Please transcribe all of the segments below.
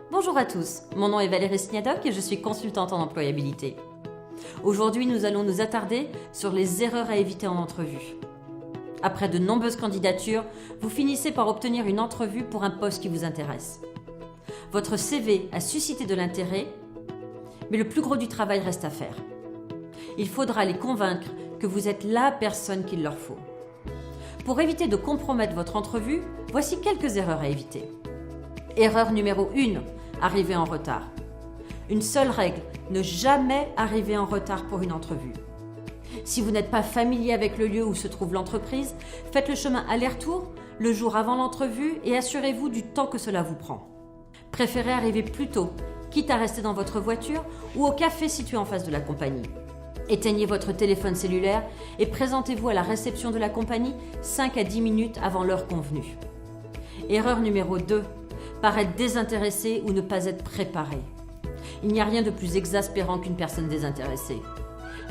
Bonjour à tous, mon nom est Valérie Sniadoc et je suis consultante en employabilité. Aujourd'hui, nous allons nous attarder sur les erreurs à éviter en entrevue. Après de nombreuses candidatures, vous finissez par obtenir une entrevue pour un poste qui vous intéresse. Votre CV a suscité de l'intérêt, mais le plus gros du travail reste à faire. Il faudra les convaincre que vous êtes la personne qu'il leur faut. Pour éviter de compromettre votre entrevue, voici quelques erreurs à éviter. Erreur numéro 1, arriver en retard. Une seule règle, ne jamais arriver en retard pour une entrevue. Si vous n'êtes pas familier avec le lieu où se trouve l'entreprise, faites le chemin aller-retour le jour avant l'entrevue et assurez-vous du temps que cela vous prend. Préférez arriver plus tôt, quitte à rester dans votre voiture ou au café situé en face de la compagnie. Éteignez votre téléphone cellulaire et présentez-vous à la réception de la compagnie 5 à 10 minutes avant l'heure convenue. Erreur numéro 2, paraître désintéressé ou ne pas être préparé. Il n'y a rien de plus exaspérant qu'une personne désintéressée.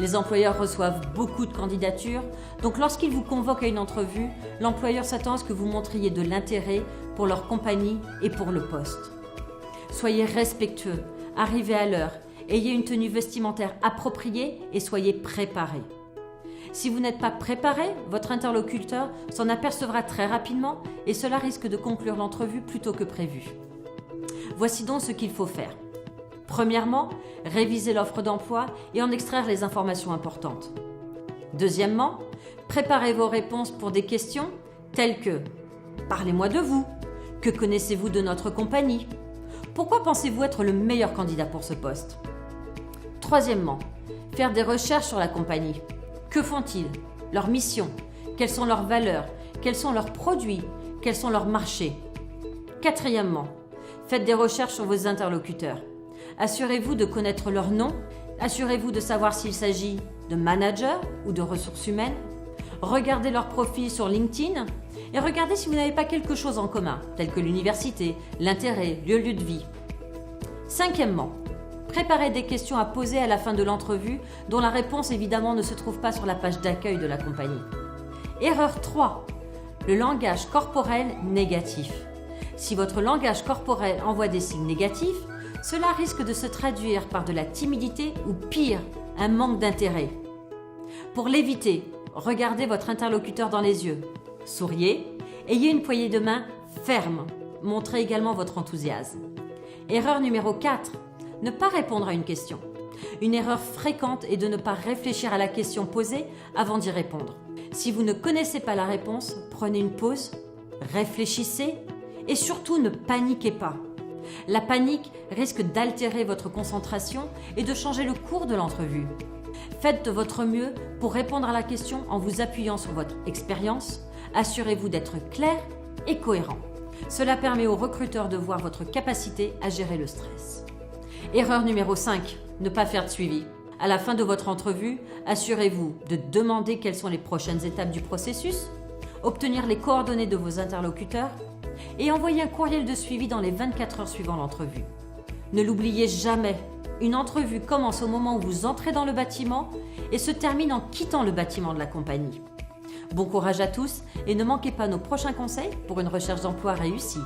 Les employeurs reçoivent beaucoup de candidatures, donc lorsqu'ils vous convoquent à une entrevue, l'employeur s'attend à ce que vous montriez de l'intérêt pour leur compagnie et pour le poste. Soyez respectueux, arrivez à l'heure, ayez une tenue vestimentaire appropriée et soyez préparé. Si vous n'êtes pas préparé, votre interlocuteur s'en apercevra très rapidement et cela risque de conclure l'entrevue plus tôt que prévu. Voici donc ce qu'il faut faire. Premièrement, réviser l'offre d'emploi et en extraire les informations importantes. Deuxièmement, préparez vos réponses pour des questions telles que « Parlez-moi de vous »,« Que connaissez-vous de notre compagnie ?»« Pourquoi pensez-vous être le meilleur candidat pour ce poste ?» Troisièmement, faire des recherches sur la compagnie. Que font-ils? Leur mission? Quelles sont leurs valeurs? Quels sont leurs produits? Quels sont leurs marchés? Quatrièmement, faites des recherches sur vos interlocuteurs. Assurez-vous de connaître leur nom. Assurez-vous de savoir s'il s'agit de managers ou de ressources humaines. Regardez leur profil sur LinkedIn et regardez si vous n'avez pas quelque chose en commun, tel que l'université, l'intérêt, le lieu de vie. Cinquièmement, préparez des questions à poser à la fin de l'entrevue dont la réponse évidemment ne se trouve pas sur la page d'accueil de la compagnie. Erreur 3. Le langage corporel négatif. Si votre langage corporel envoie des signes négatifs, cela risque de se traduire par de la timidité ou pire, un manque d'intérêt. Pour l'éviter, regardez votre interlocuteur dans les yeux. Souriez, ayez une poignée de main ferme. Montrez également votre enthousiasme. Erreur numéro 4. Ne pas répondre à une question. Une erreur fréquente est de ne pas réfléchir à la question posée avant d'y répondre. Si vous ne connaissez pas la réponse, prenez une pause, réfléchissez et surtout ne paniquez pas. La panique risque d'altérer votre concentration et de changer le cours de l'entrevue. Faites de votre mieux pour répondre à la question en vous appuyant sur votre expérience. Assurez-vous d'être clair et cohérent. Cela permet aux recruteurs de voir votre capacité à gérer le stress. Erreur numéro 5, ne pas faire de suivi. À la fin de votre entrevue, assurez-vous de demander quelles sont les prochaines étapes du processus, obtenir les coordonnées de vos interlocuteurs et envoyer un courriel de suivi dans les 24 heures suivant l'entrevue. Ne l'oubliez jamais, une entrevue commence au moment où vous entrez dans le bâtiment et se termine en quittant le bâtiment de la compagnie. Bon courage à tous et ne manquez pas nos prochains conseils pour une recherche d'emploi réussie.